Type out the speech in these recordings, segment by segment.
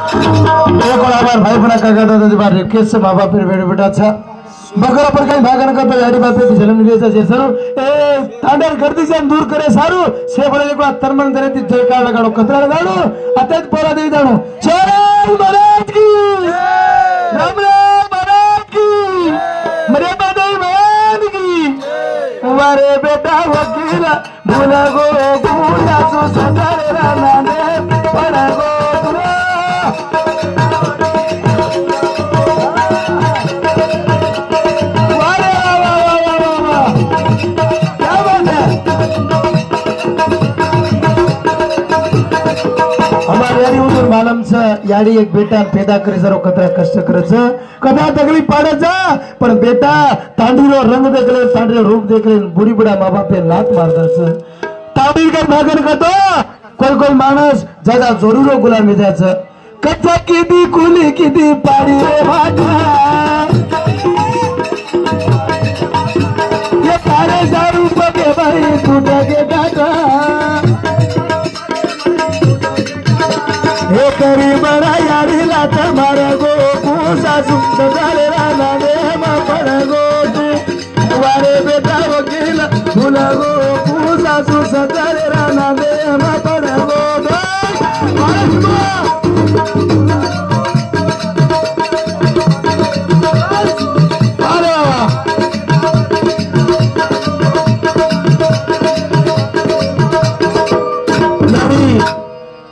एक और भाई बना काका दादा जी बार रिक्वेस्ट से माँ बाप फिर बेटे बेटा अच्छा बकरा पर कहीं भागन का तो यारी बात पे जन्म नहीं देता जे सरो ए तांडर कर दी जान दूर करे सारू से बड़े एक बार तरमन करे ती जय कार लगाड़ो कतरा लगाड़ो अतेज पोरा दे दानो चल महाराज की राम राम महाराज की मरे बदई मान की वारे बेटा वकीला भूला गो भूला सो सदारे राना ने पड़ा गो मालम याडी एक बेटा पैदा करे जरो कतरा कष्ट करे कदा तकलीफ पाड़े जा पर बेटा तांडीरो रंग देखले तांडीरो रूप देखले बुढ़ी बुढ़ा माँ बाप पे लात मारता छ तांडी कर भागन का तो कोई कोई मानस ज्यादा जरूरो गुलामी जाय छ कच्चा कीदी कुली कीदी पाड़ी रे भाटा ये तारे दारू पके भाई टूट के डाटा हे करी बड़ा यारी लात मारे गो पूसा सुंदर राना दे मा पड़ गो तू वारे बेटा वकील भूला गो पूसा सुंदर राना दे मा पड़ गो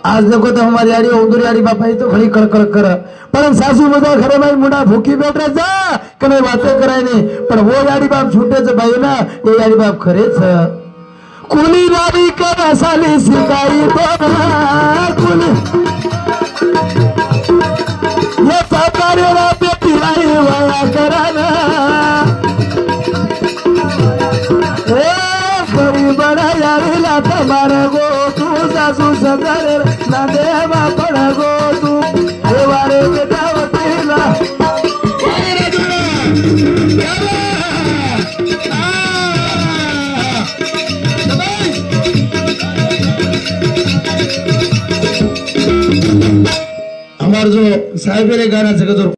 आज देखो तो हमारी यारी उधर यारी बापा ही तो खड़ी कड़कड़ कर पर सासू मजा घरे में मुंडा भूखी बैठ रहा जा कने बातें कराय नहीं पर वो यारी बाप छूटे छ भाई ना ये यारी बाप खरे छ कुली नारी का साली सिकाई तो ना कुली ये साकारे रा बेटी लाई वाया कराना ए बड़ी बड़ा यारी ला तुम्हारे गो तू सासू सदर ना देवा पड़ गो तू हे वारे बेटा वकीला हमार जो साहेब गाना जगह